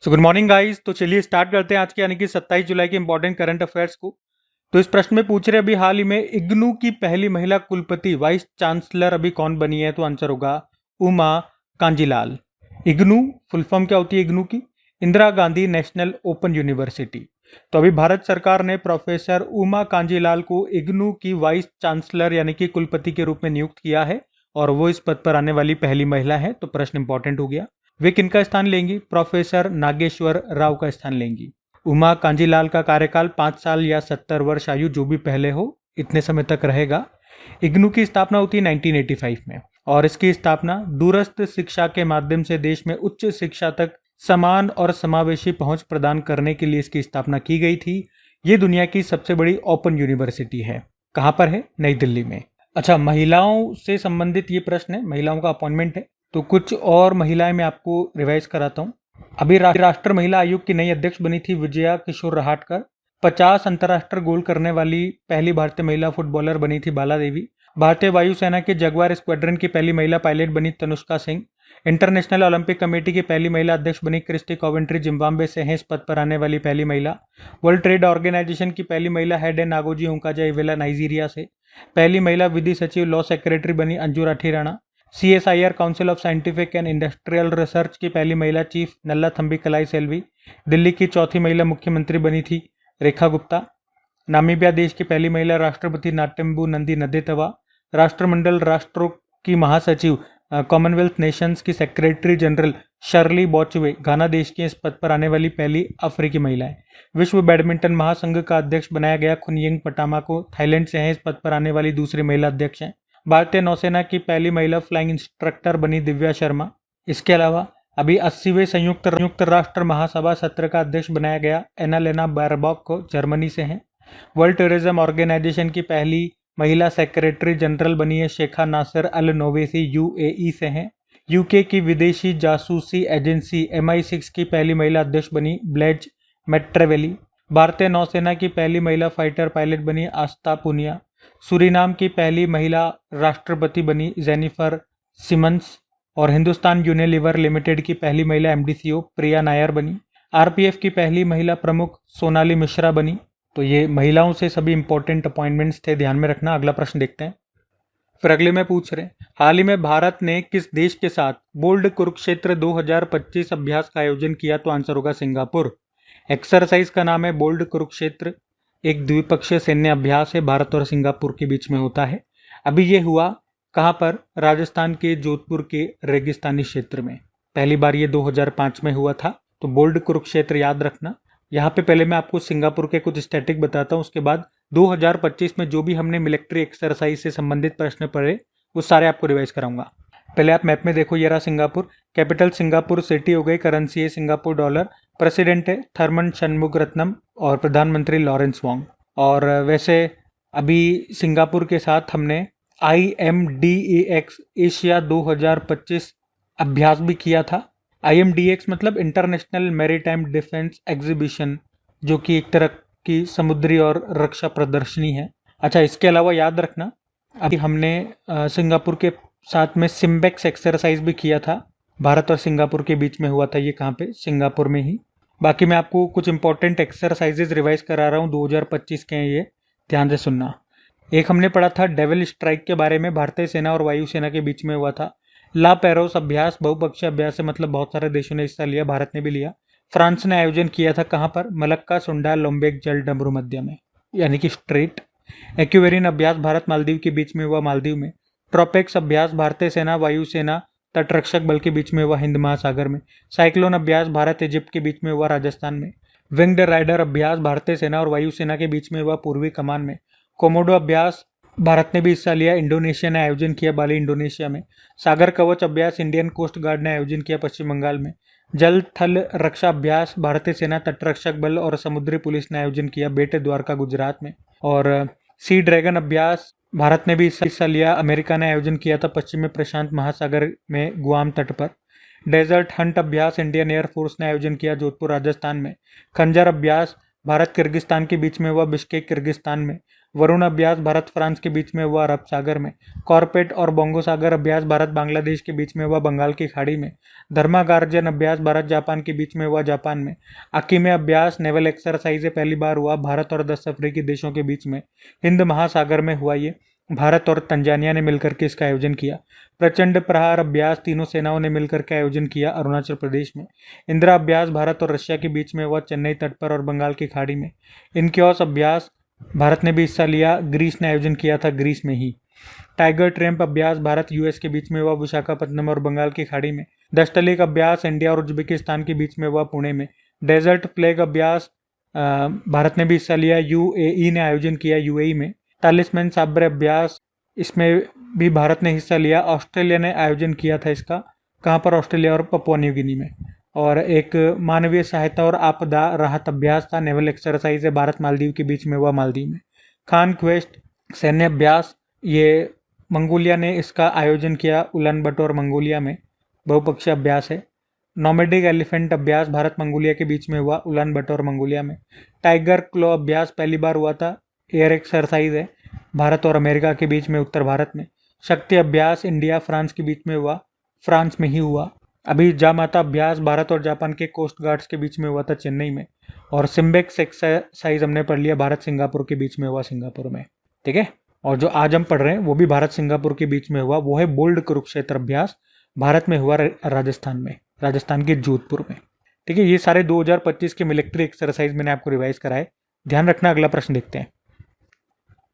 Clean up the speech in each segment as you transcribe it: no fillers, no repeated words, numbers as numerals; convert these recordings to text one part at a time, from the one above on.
So good morning guys. तो चलिए start करते हैं आज के यानी कि 27 जुलाई के इंपॉर्टेंट करंट अफेयर्स को। तो इस प्रश्न में पूछ रहे अभी हाल ही में इग्नू की पहली महिला कुलपति वाइस चांसलर अभी कौन बनी है। तो आंसर होगा उमा कांजीलाल। इग्नू फुल फॉर्म क्या होती है इग्नू की? Indira Gandhi national open university. तो अभी भारत सरकार ने प्रोफेसर उमा कांजीलाल को इग्नू की वाइस चांसलर यानी कि कुलपति के रूप में नियुक्त किया है और वो इस पद पर आने वाली पहली महिला है। तो प्रश्न इंपॉर्टेंट हो गया। वे किनका स्थान लेंगी? प्रोफेसर नागेश्वर राव का स्थान लेंगी। उमा कांजीलाल का कार्यकाल 5 साल या 70 वर्ष आयु जो भी पहले हो इतने समय तक रहेगा। इग्नू की स्थापना होती है 1985 में और इसकी स्थापना दूरस्थ शिक्षा के माध्यम से देश में उच्च शिक्षा तक समान और समावेशी पहुंच प्रदान करने के लिए इसकी स्थापना की गई थी। ये दुनिया की सबसे बड़ी ओपन यूनिवर्सिटी है। कहाँ पर है? नई दिल्ली में। अच्छा, महिलाओं से संबंधित ये प्रश्न है, महिलाओं का अपॉइंटमेंट है। तो कुछ और महिलाएं मैं आपको रिवाइज कराता हूँ। अभी राष्ट्रीय महिला आयोग की नई अध्यक्ष बनी थी विजया किशोर रहाटकर। 50 अंतर्राष्ट्रीय गोल करने वाली पहली भारतीय महिला फुटबॉलर बनी थी बाला देवी। भारतीय वायुसेना के जगुआर स्क्वाड्रन की पहली महिला पायलट बनी Tanushka Singh. International Olympic committee की पहली महिला अध्यक्ष बनी क्रिस्टी कॉवेंट्री, जिम्बाब्वे से हैं इस पद पर आने वाली पहली महिला। वर्ल्ड ट्रेड ऑर्गेनाइजेशन की पहली महिला हेड है नागोजी ओंकाजा इवेला, नाइजीरिया से। पहली महिला विधि सचिव लॉ सेक्रेटरी बनी Anju Rathi Rana. CSIR council of scientific and industrial research की पहली महिला चीफ नल्ला थम्बी कलाई सेल्वी। दिल्ली की चौथी महिला मुख्यमंत्री बनी थी रेखा गुप्ता। नामीबिया देश की पहली महिला राष्ट्रपति नाट्यम्बू नंदी नदेतवा। राष्ट्रमंडल राष्ट्रों की महासचिव कॉमनवेल्थ नेशंस की सेक्रेटरी जनरल शर्ली बॉचवे घाना देश की इस पद पर आने वाली पहली अफ्रीकी महिला है। विश्व बैडमिंटन महासंघ का अध्यक्ष बनाया गया खुनयिंग पटामा को थाईलैंड से हैं इस पद पर आने वाली दूसरी महिला अध्यक्ष हैं। भारतीय नौसेना की पहली महिला फ्लाइंग इंस्ट्रक्टर बनी दिव्या शर्मा। इसके अलावा अभी 80वें संयुक्त राष्ट्र महासभा सत्र का अध्यक्ष बनाया गया एनालेना बारबॉक को, जर्मनी से हैं। वर्ल्ड टूरिज्म ऑर्गेनाइजेशन की पहली महिला सेक्रेटरी जनरल बनी है शेखा नासिर अल नोवेसी, UAE से हैं। UK की विदेशी जासूसी एजेंसी MI6 की पहली महिला अध्यक्ष बनी ब्लेज मेट्रेवेली। भारतीय नौसेना की पहली महिला फाइटर पायलट बनी आस्था पुनिया। सूरीनाम की पहली महिला राष्ट्रपति बनी जेनिफर सिमंस और हिंदुस्तान यूनिलीवर लिमिटेड की पहली महिला MD/CO प्रिया नायर बनी। RPF की पहली महिला प्रमुख सोनाली मिश्रा बनी। तो ये महिलाओं से सभी इंपॉर्टेंट अपॉइंटमेंट्स थे, ध्यान में रखना। अगला प्रश्न देखते हैं। फिर अगले में पूछ रहे हाल ही में भारत ने किस देश के साथ बोल्ड कुरुक्षेत्र 2025 अभ्यास का आयोजन किया? तो आंसर होगा सिंगापुर। एक्सरसाइज का नाम है बोल्ड कुरुक्षेत्र। एक द्विपक्षीय सैन्य अभ्यास है, भारत और सिंगापुर के बीच में होता है। अभी ये हुआ कहाँ पर? राजस्थान के जोधपुर के रेगिस्तानी क्षेत्र में। पहली बार ये 2005 में हुआ था। तो बोल्ड कुरुक्षेत्र याद रखना। यहाँ पे पहले मैं आपको सिंगापुर के कुछ स्टैटिक बताता हूँ, उसके बाद 2025 में जो भी हमने मिलिट्री एक्सरसाइज से संबंधित प्रश्न पढ़े वो सारे आपको रिवाइज कराऊंगा। पहले आप मैप में देखो, ये रहा सिंगापुर। कैपिटल सिंगापुर सिटी हो गई, करेंसी है सिंगापुर डॉलर, प्रेसिडेंट है थर्मन शनमुगरत्नम और प्रधानमंत्री लॉरेंस वोंग। और वैसे अभी सिंगापुर के साथ हमने IMDEX एशिया 2025 अभ्यास भी किया था। IMDEX मतलब इंटरनेशनल मैरीटाइम डिफेंस एग्जीबिशन, जो कि एक तरह की समुद्री और रक्षा प्रदर्शनी है। अच्छा, इसके अलावा याद रखना अभी हमने सिंगापुर के साथ में सिम्बेक्स एक्सरसाइज भी किया था। भारत और सिंगापुर के बीच में हुआ था ये, कहाँ पे? सिंगापुर में ही। बाकी मैं आपको कुछ इंपॉर्टेंट एक्सरसाइजेज रिवाइज करा रहा हूँ, 2025 के हैं ये, ध्यान से सुनना। एक हमने पढ़ा था डेविल स्ट्राइक के बारे में, भारतीय सेना और वायुसेना के बीच में हुआ था। ला पेरोस अभ्यास बहुपक्षीय अभ्यास है, मतलब बहुत सारे देशों ने हिस्सा लिया, भारत ने भी लिया। फ्रांस ने आयोजन किया था, कहाँ पर? मलक्का सुंडा लोम्बेक जल डमरू मध्य में, यानी कि स्ट्रेट। एक्यूवेरिन अभ्यास भारत मालदीव के बीच में हुआ, मालदीव में। ट्रोपेक्स अभ्यास भारतीय सेना वायुसेना तटरक्षक बल के बीच में हुआ, हिंद महासागर में। साइक्लोन अभ्यास भारत इजिप्ट के बीच में हुआ, राजस्थान में। विंग्ड राइडर अभ्यास भारतीय सेना और वायुसेना के बीच में हुआ, पूर्वी कमान में। कोमोडो अभ्यास भारत ने भी हिस्सा लिया, इंडोनेशिया ने आयोजन किया, बाली इंडोनेशिया में। सागर कवच अभ्यास इंडियन कोस्ट गार्ड ने आयोजन किया, पश्चिम बंगाल में। जल थल रक्षा अभ्यास भारतीय सेना तटरक्षक बल और समुद्री पुलिस ने आयोजन किया, बेटे द्वारका गुजरात में। और सी ड्रैगन अभ्यास भारत ने भी हिस्सा लिया, अमेरिका ने आयोजन किया था, पश्चिमी प्रशांत महासागर में गुआम तट पर। डेजर्ट हंट अभ्यास इंडियन एयरफोर्स ने आयोजन किया, जोधपुर राजस्थान में। खंजर अभ्यास भारत किर्गिस्तान के बीच में हुआ, बिश्केक किर्गिस्तान में। वरुण अभ्यास भारत फ्रांस के बीच में हुआ अरब सागर में। कॉर्पेट और बोंगो सागर अभ्यास भारत बांग्लादेश के बीच में हुआ बंगाल की खाड़ी में। धर्मागार्जन अभ्यास भारत जापान के बीच में हुआ जापान में। अकीमे अभ्यास नेवल एक्सरसाइज पहली बार हुआ भारत और 10 अफ्रीकी देशों के बीच में। हिंद महासागर में हुआ ये, भारत और तंजानिया ने मिलकर के इसका आयोजन किया। प्रचंड प्रहार अभ्यास तीनों सेनाओं ने मिलकर के आयोजन किया अरुणाचल प्रदेश में। इंदिरा अभ्यास भारत और रशिया के बीच में हुआ चेन्नई तट पर और बंगाल की खाड़ी में। इनक्योस अभ्यास भारत ने भी हिस्सा लिया, ग्रीस ने आयोजन किया था, ग्रीस में ही। टाइगर ट्रैम्प अभ्यास भारत यूएस के बीच में हुआ विशाखापत्तनम और बंगाल की खाड़ी में। दस्तलिक अभ्यास इंडिया और उज्बेकिस्तान के बीच में हुआ पुणे में। डेजर्ट फ्लैग अभ्यास भारत ने भी हिस्सा लिया, यूएई ने आयोजन किया, यूएई में। तालिस्मैन साबर अभ्यास, इसमें भी भारत ने हिस्सा लिया, ऑस्ट्रेलिया ने आयोजन किया था इसका। कहाँ पर? ऑस्ट्रेलिया और पपुआ न्यू गिनी में। और एक मानवीय सहायता और आपदा राहत अभ्यास था, नेवल एक्सरसाइज है, भारत मालदीव के बीच में हुआ, मालदीव में। खान क्वेस्ट सैन्य अभ्यास, ये मंगोलिया ने इसका आयोजन किया, उलान बटोर मंगोलिया में, बहुपक्षीय अभ्यास है। नोमैडिक एलिफेंट अभ्यास भारत मंगोलिया के बीच में हुआ, उलान बटोर मंगोलिया में। टाइगर क्लो अभ्यास पहली बार हुआ था, एयर एक्सरसाइज है, भारत और अमेरिका के बीच में, उत्तर भारत में। शक्ति अभ्यास इंडिया फ्रांस के बीच में हुआ, फ्रांस में ही हुआ। अभी जामाता अभ्यास भारत और जापान के कोस्ट गार्ड्स के बीच में हुआ था, चेन्नई में। और सिम्बेक्स एक्सरसाइज हमने पढ़ लिया, भारत सिंगापुर के बीच में हुआ, सिंगापुर में, ठीक है। और जो आज हम पढ़ रहे हैं वो भी भारत सिंगापुर के बीच में हुआ, वो है बोल्ड कुरुक्षेत्र अभ्यास, भारत में हुआ, राजस्थान में, राजस्थान के जोधपुर में, ठीक है। ये सारे 2025 के मिलिट्री एक्सरसाइज मैंने आपको रिवाइज कराए, ध्यान रखना। अगला प्रश्न देखते हैं।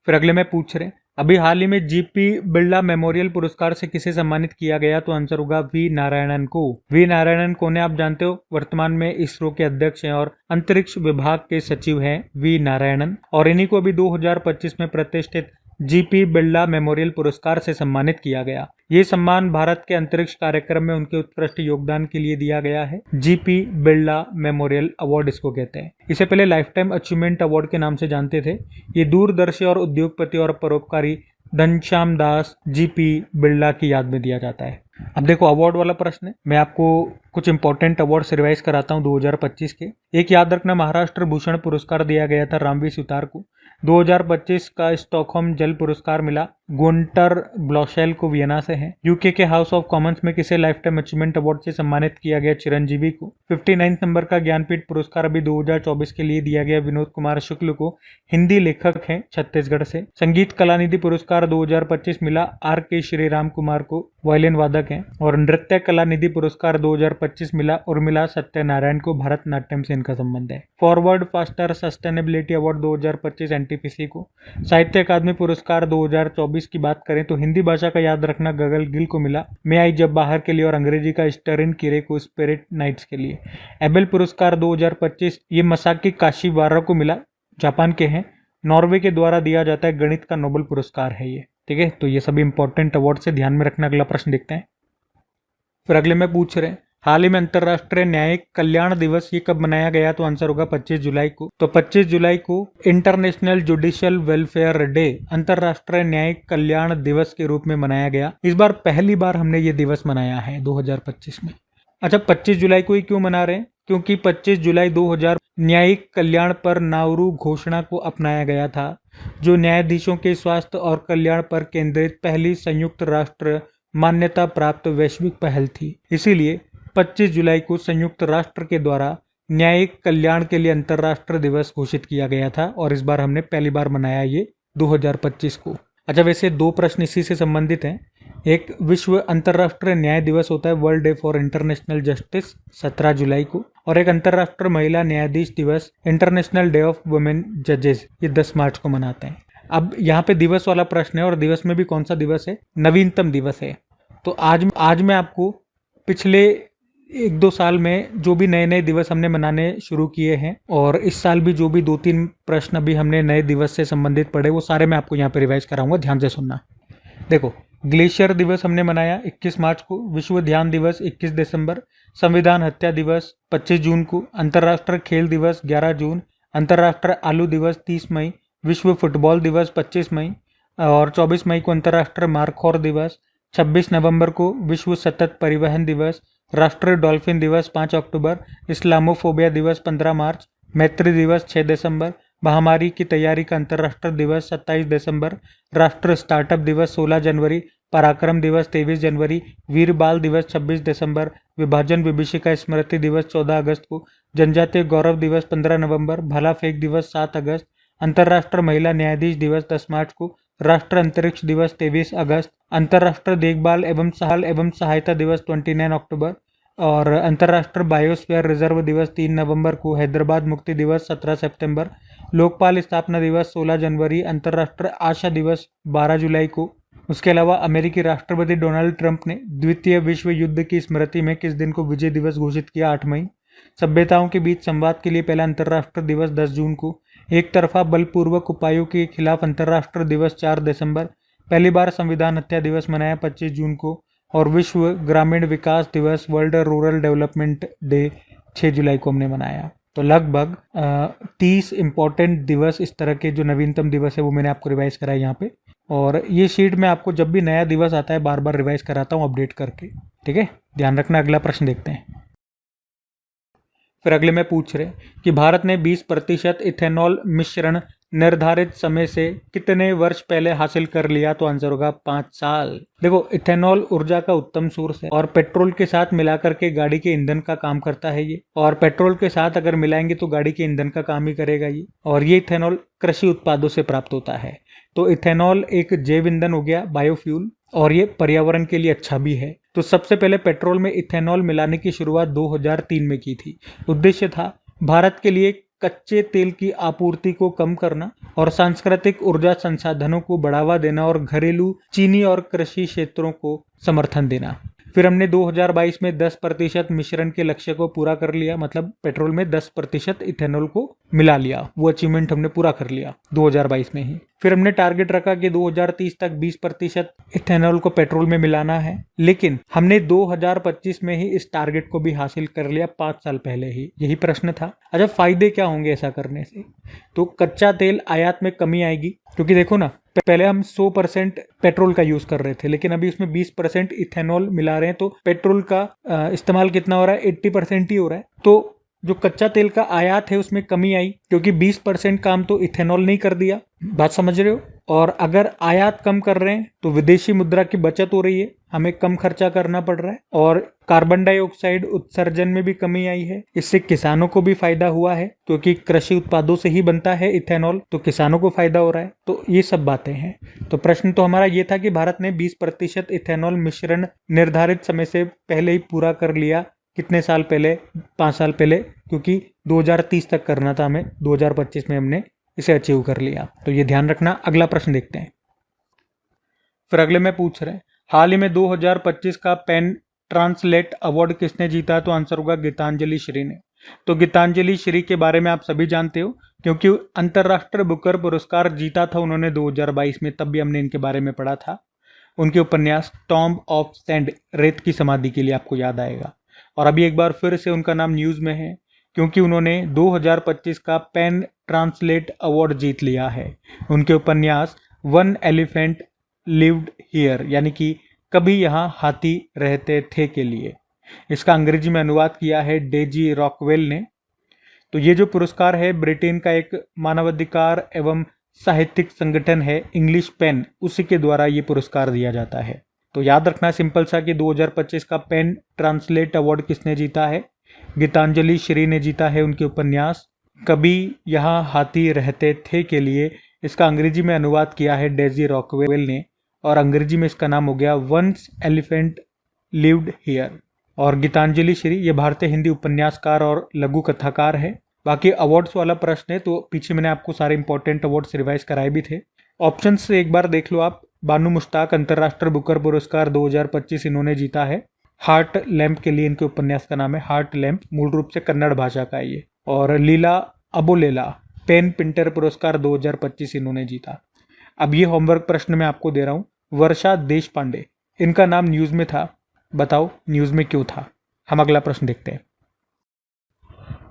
फिर अगले में पूछ रहे हैं, अभी हाल ही में जीपी बिरला मेमोरियल पुरस्कार से किसे सम्मानित किया गया? तो आंसर होगा वी नारायणन को। वी नारायणन कौन है आप जानते हो? वर्तमान में इसरो के अध्यक्ष हैं और अंतरिक्ष विभाग के सचिव हैं वी नारायणन, और इन्हीं को अभी 2025 में प्रतिष्ठित जीपी बिरला मेमोरियल पुरस्कार से सम्मानित किया गया। ये सम्मान भारत के अंतरिक्ष कार्यक्रम में उनके उत्कृष्ट योगदान के लिए दिया गया है। जीपी बिरला मेमोरियल अवार्ड इसको कहते हैं। इसे पहले लाइफ टाइम अचीवमेंट अवार्ड के नाम से जानते थे। ये दूरदर्शी और उद्योगपति और परोपकारी घनश्याम दास जीपी बिरला की याद में दिया जाता है। अब देखो अवार्ड वाला प्रश्न है, मैं आपको कुछ इंपॉर्टेंट अवार्ड से रिवाइज कराता हूँ 2025 के। एक याद रखना, महाराष्ट्र भूषण पुरस्कार दिया गया था रामवी सुतार को। 2025 का स्टॉकहोम जल पुरस्कार मिला गुंटर ब्लॉशेल को, वियना से है। यूके के हाउस ऑफ कॉमन्स में किसे लाइफ टाइम अचीवमेंट अवार्ड से सम्मानित किया गया? चिरंजीवी को। 59 नंबर का ज्ञानपीठ पुरस्कार अभी 2024 के लिए दिया गया विनोद कुमार शुक्ल को, हिंदी लेखक हैं छत्तीसगढ़ से। संगीत कलानिधि पुरस्कार 2025 मिला आर के श्रीराम कुमार को, वायलिन वादक हैं। और नृत्य कलानिधि पुरस्कार 2025 मिला उर्मिला सत्यनारायण को, भरतनाट्यम से इनका संबंध है। Forward faster sustainability award 2025 NTPC को। साहित्य अकादमी पुरस्कार 2024 की बात करें तो हिंदी भाषा का याद रखना गगल गिल को मिला, मैं आई जब बाहर के लिए, और अंग्रेजी का स्टरिन किरे को स्पिरिट नाइट्स के लिए। एबेल पुरस्कार 2025 ये मसाकी काशीवारा को मिला, जापान के हैं, नॉर्वे के द्वारा दिया जाता है, गणित का नोबेल पुरस्कार है ये, ठीक है। तो ये सभी इंपॉर्टेंट अवार्ड से ध्यान में रखना। अगला प्रश्न देखते हैं। फिर अगले में पूछ रहे हैं, हाल ही में अंतर्राष्ट्रीय न्यायिक कल्याण दिवस ये कब मनाया गया? तो आंसर होगा 25 जुलाई को। तो 25 जुलाई को इंटरनेशनल जुडिशियल वेलफेयर डे, अंतर्राष्ट्रीय न्यायिक कल्याण दिवस के रूप में मनाया गया। इस बार पहली बार हमने ये दिवस मनाया है 2025 में। अच्छा, 25 जुलाई को ही क्यों मना रहे हैं? क्योंकि 25 जुलाई 2000 न्यायिक कल्याण पर नाउरू घोषणा को अपनाया गया था, जो न्यायाधीशों के स्वास्थ्य और कल्याण पर केंद्रित पहली संयुक्त राष्ट्र मान्यता प्राप्त वैश्विक पहल थी। इसीलिए 25 जुलाई को संयुक्त राष्ट्र के द्वारा न्यायिक कल्याण के लिए अंतर्राष्ट्रीय दिवस घोषित किया गया था, और इस बार हमने पहली बार मनाया ये 2025 को। अच्छा, वैसे दो प्रश्न इसी से संबंधित हैं। एक विश्व अंतर्राष्ट्रीय न्याय दिवस होता है, world day for international justice, 17 जुलाई को, और एक अंतर्राष्ट्रीय महिला न्यायाधीश दिवस, इंटरनेशनल डे ऑफ वुमेन जजेस, ये 10 मार्च को मनाते हैं। अब यहाँ पे दिवस वाला प्रश्न है, और दिवस में भी कौन सा दिवस है? नवीनतम दिवस है। तो आज मैं आपको पिछले 1-2 साल में जो भी नए नए दिवस हमने मनाने शुरू किए हैं, और इस साल भी जो भी 2-3 प्रश्न अभी हमने नए दिवस से संबंधित पढ़े, वो सारे मैं आपको यहाँ पे रिवाइज कराऊंगा, ध्यान से सुनना। देखो, ग्लेशियर दिवस हमने मनाया 21 मार्च को, विश्व ध्यान दिवस 21 दिसंबर, संविधान हत्या दिवस 25 जून को, अंतर्राष्ट्रीय खेल दिवस 11 जून, अंतर्राष्ट्रीय आलू दिवस 30 मई, विश्व फुटबॉल दिवस 25 मई, और 24 मई को अंतर्राष्ट्रीय मार्खोर दिवस, 26 नवंबर को विश्व सतत परिवहन दिवस, राष्ट्रीय डॉल्फिन दिवस 5 अक्टूबर, इस्लामोफोबिया दिवस 15 मार्च, मैत्री दिवस 6 दिसंबर, महामारी की तैयारी का अंतर्राष्ट्रीय दिवस 27 दिसंबर, राष्ट्रीय स्टार्टअप दिवस 16 जनवरी, पराक्रम दिवस 23 जनवरी, वीर बाल दिवस 26 दिसंबर, विभाजन विभीषिका स्मृति दिवस 14 अगस्त को, जनजातीय गौरव दिवस 15 नवंबर, भाला फेंक दिवस 7 अगस्त, अंतर्राष्ट्रीय महिला न्यायाधीश दिवस 10 मार्च को, राष्ट्रीय अंतरिक्ष दिवस 23 अगस्त, अंतर्राष्ट्रीय देखभाल एवं सहायता दिवस 29 अक्टूबर और अंतर्राष्ट्रीय बायोस्फीयर रिजर्व दिवस 3 नवंबर को, हैदराबाद मुक्ति दिवस 17 सितंबर, लोकपाल स्थापना दिवस 16 जनवरी, अंतर्राष्ट्रीय आशा दिवस 12 जुलाई को। उसके अलावा अमेरिकी राष्ट्रपति डोनाल्ड ट्रंप ने द्वितीय विश्व युद्ध की स्मृति में किस दिन को विजय दिवस घोषित किया? 8 मई। सभ्यताओं के बीच संवाद के लिए पहला अंतर्राष्ट्रीय दिवस 10 जून को। एक तरफा बलपूर्वक उपायों के खिलाफ अंतर्राष्ट्रीय दिवस 4 दिसंबर। पहली बार संविधान हत्या दिवस मनाया 25 जून को। और विश्व ग्रामीण विकास दिवस, वर्ल्ड रूरल डेवलपमेंट डे 6 जुलाई को हमने मनाया। तो लगभग 30 इंपॉर्टेंट दिवस इस तरह के जो नवीनतम दिवस है वो मैंने आपको रिवाइज कराया यहाँ पे। और ये शीट में आपको जब भी नया दिवस आता है बार बार रिवाइज कराता हूँ अपडेट करके, ठीक है। ध्यान रखना। अगला प्रश्न देखते हैं। फिर अगले में पूछ रहे कि भारत ने 20% इथेनॉल मिश्रण निर्धारित समय से कितने वर्ष पहले हासिल कर लिया? तो आंसर होगा 5 साल। देखो, इथेनॉल ऊर्जा का उत्तम सोर्स है और पेट्रोल के साथ मिलाकर के गाड़ी के ईंधन का काम करता है ये। और पेट्रोल के साथ अगर मिलाएंगे तो गाड़ी के ईंधन का काम ही करेगा ये। और ये इथेनॉल कृषि उत्पादों से प्राप्त होता है। तो इथेनॉल एक जैव ईंधन हो गया, बायोफ्यूल, और ये पर्यावरण के लिए अच्छा भी है। तो सबसे पहले पेट्रोल में इथेनॉल मिलाने की शुरुआत 2003 में की थी। उद्देश्य था भारत के लिए कच्चे तेल की आपूर्ति को कम करना और सांस्कृतिक ऊर्जा संसाधनों को बढ़ावा देना और घरेलू, चीनी और कृषि क्षेत्रों को समर्थन देना। फिर हमने 2022 में 10% मिश्रण के लक्ष्य को पूरा कर लिया, मतलब पेट्रोल में 10% इथेनॉल को मिला लिया। वो अचीवमेंट हमने पूरा कर लिया 2022 में ही। फिर हमने टारगेट रखा कि 2030 तक 20% इथेनॉल को पेट्रोल में मिलाना है, लेकिन हमने 2025 में ही इस टारगेट को भी हासिल कर लिया, 5 साल पहले ही। यही प्रश्न था। अच्छा, फायदे क्या होंगे ऐसा करने से? तो कच्चा तेल आयात में कमी आएगी, क्योंकि देखो ना, पहले हम 100% पेट्रोल का यूज कर रहे थे, लेकिन अभी उसमें 20% इथेनॉल मिला रहे हैं, तो पेट्रोल का इस्तेमाल कितना हो रहा है? 80% ही हो रहा है। तो जो कच्चा तेल का आयात है उसमें कमी आई, क्योंकि 20% काम तो इथेनॉल ने कर दिया। बात समझ रहे हो? और अगर आयात कम कर रहे हैं तो विदेशी मुद्रा की बचत हो रही है, हमें कम खर्चा करना पड़ रहा है। और कार्बन डाइऑक्साइड उत्सर्जन में भी कमी आई है। इससे किसानों को भी फायदा हुआ है, क्योंकि कृषि उत्पादों से ही बनता है इथेनॉल, तो किसानों को फायदा हो रहा है। तो ये सब बातें हैं। तो प्रश्न तो हमारा ये था कि भारत ने 20% इथेनॉल मिश्रण निर्धारित समय से पहले ही पूरा कर लिया। कितने साल पहले? 5 साल पहले, क्योंकि 2030 तक करना था हमें। 2025 में हमने इसे अचीव कर लिया। तो ये ध्यान रखना। अगला प्रश्न देखते हैं। फिर अगले में पूछ रहे हैं, हाल ही में 2025 का पेन ट्रांसलेट अवार्ड किसने जीता? तो आंसर होगा गीतांजलि श्री ने। तो गीतांजलि श्री के बारे में आप सभी जानते हो, क्योंकि अंतर्राष्ट्रीय बुकर पुरस्कार जीता था उन्होंने 2022 में, तब भी हमने इनके बारे में पढ़ा था। उनके उपन्यास टॉम्ब ऑफ सैंड, रेत की समाधि के लिए आपको याद आएगा। और अभी एक बार फिर से उनका नाम न्यूज में है, क्योंकि उन्होंने 2025 का पेन ट्रांसलेट अवार्ड जीत लिया है। उनके उपन्यास वन एलिफेंट लिव्ड हियर, यानी कि कभी यहाँ हाथी रहते थे के लिए, इसका अंग्रेजी में अनुवाद किया है डेजी रॉकवेल ने। तो ये जो पुरस्कार है ब्रिटेन का एक मानवाधिकार एवं साहित्यिक संगठन है, इंग्लिश पेन, उसी के द्वारा ये पुरस्कार दिया जाता है। तो याद रखना सिंपल सा कि 2025 का पेन ट्रांसलेट अवार्ड किसने जीता है? गीतांजलि श्री ने जीता है उनके उपन्यास कभी यहाँ हाथी रहते थे के लिए। इसका अंग्रेजी में अनुवाद किया है डेजी रॉकवेल ने, और अंग्रेजी में इसका नाम हो गया वंस एलिफेंट लिव्ड हियर। और गीतांजलि श्री ये भारतीय हिंदी उपन्यासकार और लघु कथाकार है। बाकी अवार्ड्स वाला प्रश्न है, तो पीछे मैंने आपको सारे इंपॉर्टेंट अवार्ड्स रिवाइज कराए भी थे। ऑप्शन से एक बार देख लो आप। बानू मुश्ताक अंतर्राष्ट्रीय बुकर पुरस्कार 2025 इन्होंने जीता है। हार्ट लैम्प के लिए इनके उपन्यास का नाम है हार्ट लैम्प, मूल रूप से कन्नड़ भाषा का है ये। और लीला अबोलेला पेन पिंटर पुरस्कार 2025 इन्होंने जीता। अब ये होमवर्क प्रश्न मैं आपको दे रहा हूँ। वर्षा देश पांडे, इनका नाम न्यूज में था, बताओ न्यूज में क्यों था? हम अगला प्रश्न देखते हैं।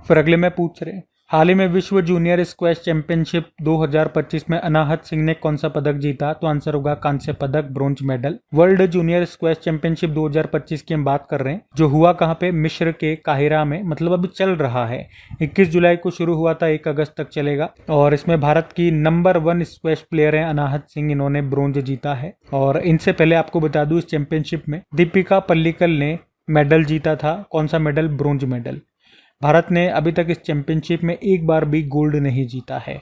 फिर अगले में पूछ रहे हैं, हाल ही में विश्व जूनियर स्क्वैश चैंपियनशिप 2025 में अनाहत सिंह ने कौन सा पदक जीता? तो आंसर होगा कांस्य पदक, bronze medal. World junior squash championship 2025 की हम बात कर रहे हैं, जो हुआ कहाँ पे? मिस्र के काहिरा में, मतलब अभी चल रहा है। 21 जुलाई को शुरू हुआ था, 1 अगस्त तक चलेगा। और इसमें भारत की नंबर 1 स्क्वैश प्लेयर है अनाहत सिंह, इन्होंने ब्रोंज जीता है। और इनसे पहले आपको बता दूं, इस चैंपियनशिप में दीपिका पल्लिकल ने मेडल जीता था। कौन सा मेडल? Bronze medal. भारत ने अभी तक इस चैंपियनशिप में एक बार भी गोल्ड नहीं जीता है।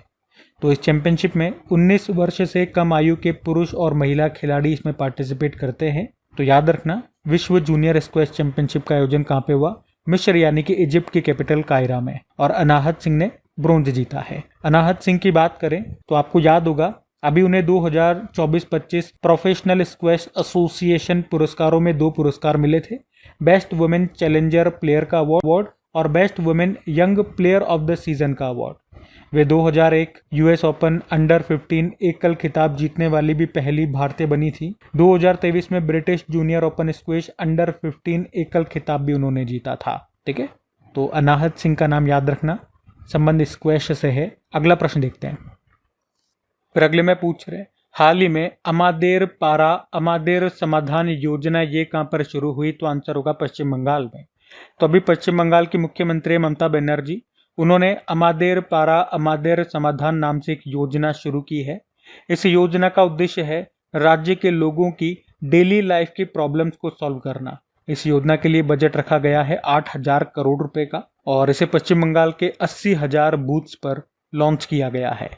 तो इस चैंपियनशिप में 19 वर्ष से कम आयु के पुरुष और महिला खिलाड़ी इसमें पार्टिसिपेट करते हैं। तो याद रखना, विश्व जूनियर स्क्वैश चैंपियनशिप का आयोजन कहाँ पे हुआ? मिस्र यानी कि इजिप्ट की कैपिटल कायरा में। और अनाहत सिंह ने ब्रोंज जीता है। अनाहत सिंह की बात करें तो आपको याद होगा, अभी उन्हें 2024-25 प्रोफेशनल स्क्वैश एसोसिएशन पुरस्कारों में 2 पुरस्कार मिले थे। बेस्ट वुमेन चैलेंजर प्लेयर का अवार्ड और best women young player of the season का अवार्ड। वे 2001 यूएस ओपन अंडर 15 एकल खिताब जीतने वाली भी पहली भारतीय बनी थी। 2023 में British junior open squash under 15 एकल खिताब भी उन्होंने जीता था। ठीक है, तो अनाहत सिंह का नाम याद रखना, संबंध स्क्वैश से है। अगला प्रश्न देखते हैं। फिर अगले में पूछ रहे, हाल ही में अमादेर समाधान योजना ये कहां पर शुरू हुई? तो आंसर होगा पश्चिम बंगाल में। तो अभी पश्चिम बंगाल की मुख्यमंत्री ममता बनर्जी, उन्होंने अमादेर समाधान नाम से एक योजना शुरू की है। इस योजना का उद्देश्य है राज्य के लोगों की डेली लाइफ की प्रॉब्लम्स को सॉल्व करना। इस योजना के लिए बजट रखा गया है 8,000 करोड़ रुपए का, और इसे पश्चिम बंगाल के 80,000 बूथ्स पर लॉन्च किया गया है।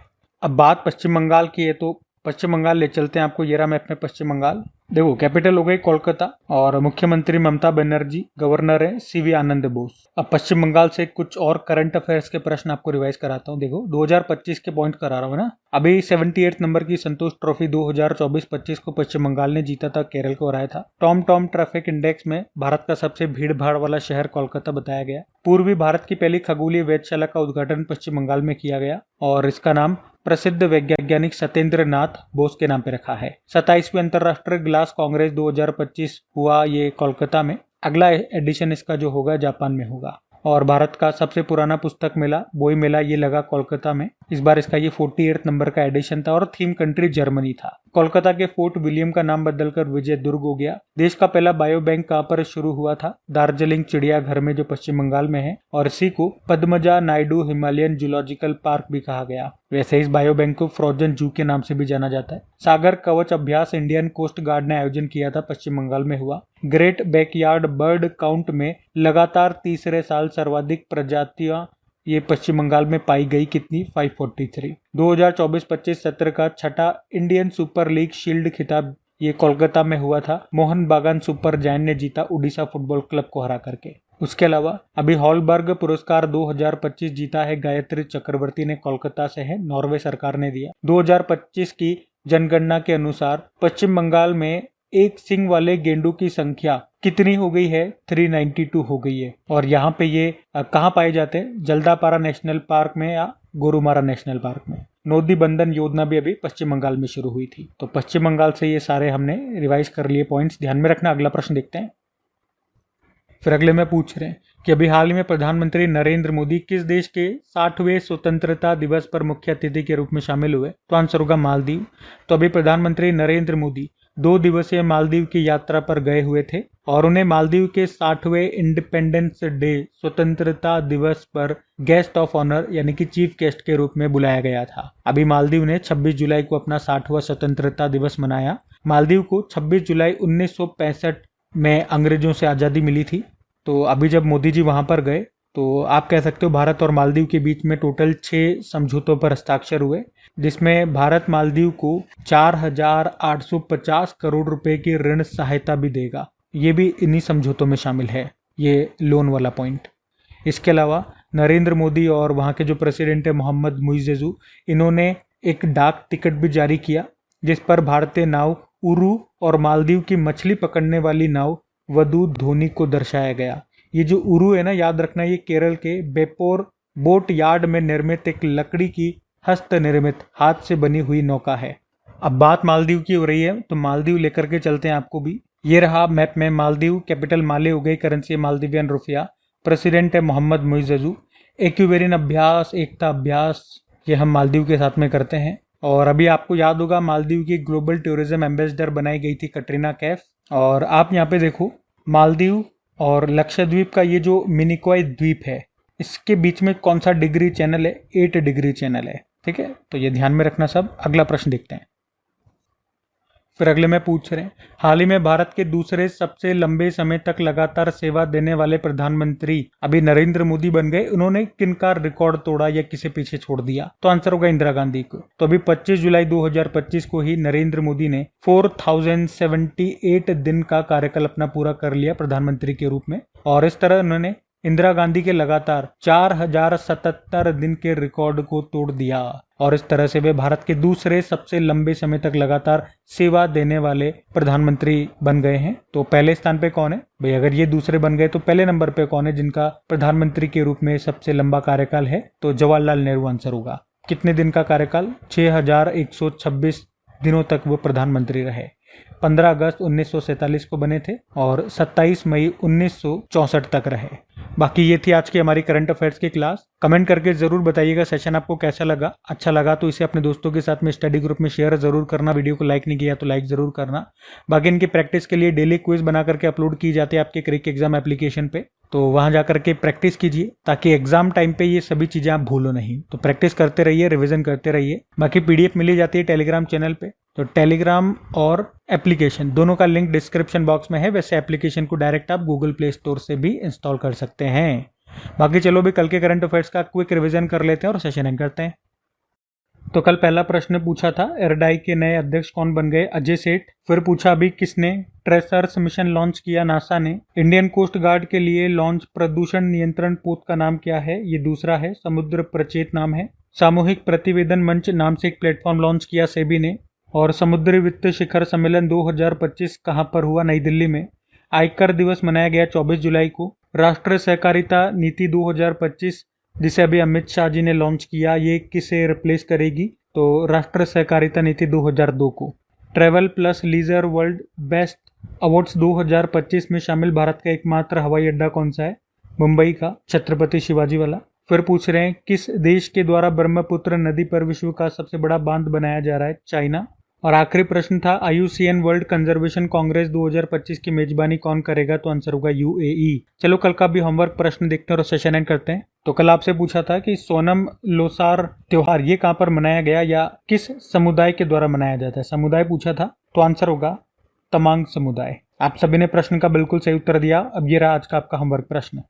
अब बात पश्चिम बंगाल की है, तो पश्चिम बंगाल ले चलते हैं आपको। ये रहा मैप में पश्चिम बंगाल। देखो, कैपिटल हो गई कोलकाता और मुख्यमंत्री ममता बनर्जी, गवर्नर है सीवी आनंद बोस। अब पश्चिम बंगाल से कुछ और करंट अफेयर्स के प्रश्न आपको रिवाइज कराता हूँ। देखो, 2025 के पॉइंट करा रहा हूँ ना। अभी 78 नंबर की संतोष ट्रॉफी 2024-25 को पश्चिम बंगाल ने जीता था, केरल को हराया था। टॉम ट्रैफिक इंडेक्स में भारत का सबसे भीड़ भाड़ वाला शहर कोलकाता बताया गया। पूर्वी भारत की पहली खगोलीय वेधशाला का उद्घाटन पश्चिम बंगाल में किया गया और इसका नाम प्रसिद्ध वैज्ञानिक सत्येंद्र नाथ बोस के नाम पे रखा है। 27वीं अंतर्राष्ट्रीय ग्लास कांग्रेस 2025 हुआ ये कोलकाता में। अगला एडिशन इसका जो होगा जापान में होगा। और भारत का सबसे पुराना पुस्तक मेला बोई मेला ये लगा कोलकाता में। इस बार इसका ये 48 नंबर का एडिशन था और थीम कंट्री जर्मनी था। कोलकाता के फोर्ट विलियम का नाम बदलकर विजय दुर्ग हो गया। देश का पहला बायो बैंक कहाँ पर शुरू हुआ था? दार्जिलिंग चिड़ियाघर में, जो पश्चिम बंगाल में है, और इसी को Padmaja Naidu Himalayan zoological park भी कहा गया। वैसे इस बायो बैंक को फ्रोजन जू के नाम से भी जाना जाता है। सागर कवच अभ्यास इंडियन कोस्ट गार्ड ने आयोजन किया था, पश्चिम बंगाल में हुआ। ग्रेट बैकयार्ड बर्ड काउंट में लगातार तीसरे साल सर्वाधिक प्रजातियां ये पश्चिम बंगाल में पाई गई। कितनी? 543। 2024-25 सत्र का छठा इंडियन सुपर लीग शील्ड खिताब ये कोलकाता में हुआ था। मोहन बागान सुपर जायंट ने जीता उड़ीसा फुटबॉल क्लब को हरा करके। उसके अलावा अभी हॉलबर्ग पुरस्कार 2025 जीता है गायत्री चक्रवर्ती ने, कोलकाता से है, नॉर्वे सरकार ने दिया। 2025 की जनगणना के अनुसार पश्चिम बंगाल में एक सिंग वाले गेंडों की संख्या कितनी हो गई है? 392 हो गई है। और यहाँ पे ये कहाँ पाए जाते हैं? जल्दापारा नेशनल पार्क में या गोरुमारा नेशनल पार्क में। नोदी बंधन योजना भी अभी पश्चिम बंगाल में शुरू हुई थी। तो पश्चिम बंगाल से ये सारे हमने रिवाइज कर लिए पॉइंट्स, ध्यान में रखना। अगला प्रश्न देखते हैं। फिर अगले में पूछ रहे हैं कि अभी हाल ही में प्रधानमंत्री नरेंद्र मोदी किस देश के 60वें स्वतंत्रता दिवस पर मुख्य अतिथि के रूप में शामिल हुए? तो आंसर होगा मालदीव। तो अभी प्रधानमंत्री नरेंद्र मोदी 2 दिवसीय मालदीव की यात्रा पर गए हुए थे और उन्हें मालदीव के 60वें इंडिपेंडेंस डे स्वतंत्रता दिवस पर गेस्ट ऑफ ऑनर यानी कि चीफ गेस्ट के रूप में बुलाया गया था। अभी मालदीव ने 26 जुलाई को अपना 60वां स्वतंत्रता दिवस मनाया। मालदीव को 26 जुलाई 1965 में अंग्रेजों से आज़ादी मिली थी। तो अभी जब मोदी जी वहां पर गए तो आप कह सकते हो भारत और मालदीव के बीच में टोटल 6 समझौतों पर हस्ताक्षर हुए, जिसमें भारत मालदीव को 4,850 करोड़ रुपए की ऋण सहायता भी देगा। ये भी इन्हीं समझौतों में शामिल है, ये लोन वाला पॉइंट। इसके अलावा नरेंद्र मोदी और वहाँ के जो प्रेसिडेंट है मोहम्मद मुइज़ेज़, इन्होंने एक डाक टिकट भी जारी किया जिस पर भारतीय नाव उरू और मालदीव की मछली पकड़ने वाली नाव वधु धोनी को दर्शाया गया। ये जो उरू है ना, याद रखना, ये केरल के बेपोर बोट यार्ड में निर्मित एक लकड़ी की हस्त निर्मित हाथ से बनी हुई नौका है। अब बात मालदीव की हो रही है तो मालदीव लेकर के चलते हैं आपको भी। ये रहा मैप में मालदीव, कैपिटल माले हो गई, करेंसी मालदीवियन रुपया, प्रेसिडेंट है मोहम्मद मुइज़ेज़, एक्यूवेरियन अभ्यास, एकता अभ्यास, ये हम मालदीव के साथ में करते हैं। और अभी आपको याद होगा मालदीव की ग्लोबल टूरिज्म एम्बेसडर बनाई गई थी कटरीना कैफ। और आप यहाँ पे देखो मालदीव और लक्षद्वीप का ये जो मिनिकॉय द्वीप है इसके बीच में कौन सा डिग्री चैनल है? 8 डिग्री चैनल है। ठीक है, तो ये ध्यान में रखना सब। अगला प्रश्न देखते हैं। फिर अगले में पूछ रहे हैं, हाल ही में भारत के दूसरे सबसे लंबे समय तक लगातार सेवा देने वाले प्रधानमंत्री अभी नरेंद्र मोदी बन गए। उन्होंने किनका रिकॉर्ड तोड़ा या किसे पीछे छोड़ दिया? तो आंसर होगा इंदिरा गांधी को। तो अभी 25 जुलाई 2025 को ही नरेंद्र मोदी ने 4078 दिन का कार्यकाल अपना पूरा कर लिया प्रधानमंत्री के रूप में। और इस तरह उन्होंने इंदिरा गांधी के लगातार 4077 दिन के रिकॉर्ड को तोड़ दिया। और इस तरह से वे भारत के दूसरे सबसे लंबे समय तक लगातार सेवा देने वाले प्रधानमंत्री बन गए हैं। तो पहले स्थान पे कौन है भाई? अगर ये दूसरे बन गए तो पहले नंबर पे कौन है जिनका प्रधानमंत्री के रूप में सबसे लंबा कार्यकाल है? तो जवाहरलाल नेहरू आंसर होगा। कितने दिन का कार्यकाल? 6126 दिनों तक वो प्रधानमंत्री रहे। 15 अगस्त 1947 को बने थे और 27 मई 1964 तक रहे। बाकी ये थी आज की हमारी करंट अफेयर्स की क्लास। कमेंट करके जरूर बताइएगा सेशन आपको कैसा लगा। अच्छा लगा तो इसे अपने दोस्तों के साथ में स्टडी ग्रुप में शेयर जरूर करना। वीडियो को लाइक नहीं किया तो लाइक जरूर करना। बाकी इनकी प्रैक्टिस के लिए डेली क्विज बना करके अपलोड की जाती है आपके क्रिक एग्जाम एप्लीकेशन पे, तो वहां जाकर के प्रैक्टिस कीजिए ताकि एग्जाम टाइम पे ये सभी चीजें आप भूलो नहीं। तो प्रैक्टिस करते रहिए, रिवीजन करते रहिए। बाकी पीडीएफ मिली जाती है टेलीग्राम चैनल पे, तो टेलीग्राम और एप्लीकेशन दोनों का लिंक डिस्क्रिप्शन बॉक्स में है। वैसे एप्लीकेशन को डायरेक्ट आप गूगल प्ले स्टोर से भी इंस्टॉल कर सकते हैं। बाकी चलो भी कल के करंट अफेयर्स का क्विक रिवीजन कर लेते हैं और सेशन एंड करते हैं। तो कल पहला प्रश्न पूछा था एयरडाई के नए अध्यक्ष कौन बन गए? अजय सेठ। फिर पूछा अभी किसने ट्रेसर्स मिशन लॉन्च किया? नासा ने। इंडियन कोस्ट गार्ड के लिए लॉन्च प्रदूषण नियंत्रण पोत का नाम क्या है? ये दूसरा है, समुद्र प्रचेत नाम है। सामूहिक प्रतिवेदन मंच नाम से एक प्लेटफॉर्म लॉन्च किया सेबी ने। और समुद्री वित्त शिखर सम्मेलन 2025 कहां पर हुआ? नई दिल्ली में। आयकर दिवस मनाया गया 24 जुलाई को। राष्ट्रीय सहकारिता नीति 2025 जिसे अभी अमित शाह जी ने लॉन्च किया, ये किसे रिप्लेस करेगी? तो राष्ट्रीय सहकारिता नीति 2002 को। Travel plus leisure world best awards 2025 में शामिल भारत का एकमात्र हवाई अड्डा कौन सा है? मुंबई का, छत्रपति शिवाजी वाला। फिर पूछ रहे हैं किस देश के द्वारा ब्रह्मपुत्र नदी पर विश्व का सबसे बड़ा बांध बनाया जा रहा है? चाइना। और आखिरी प्रश्न था IUCN वर्ल्ड कंजर्वेशन कांग्रेस 2025 की मेजबानी कौन करेगा? तो आंसर होगा UAE। चलो कल का भी होमवर्क प्रश्न देखते हैं और सेशन एंड करते हैं। तो कल आपसे पूछा था कि सोनम लोसार त्योहार ये कहां पर मनाया गया या किस समुदाय के द्वारा मनाया जाता है? समुदाय पूछा था, तो आंसर होगा तमांग समुदाय। आप सभी ने प्रश्न का बिल्कुल सही उत्तर दिया। अब ये रहा आज का आपका होमवर्क प्रश्न।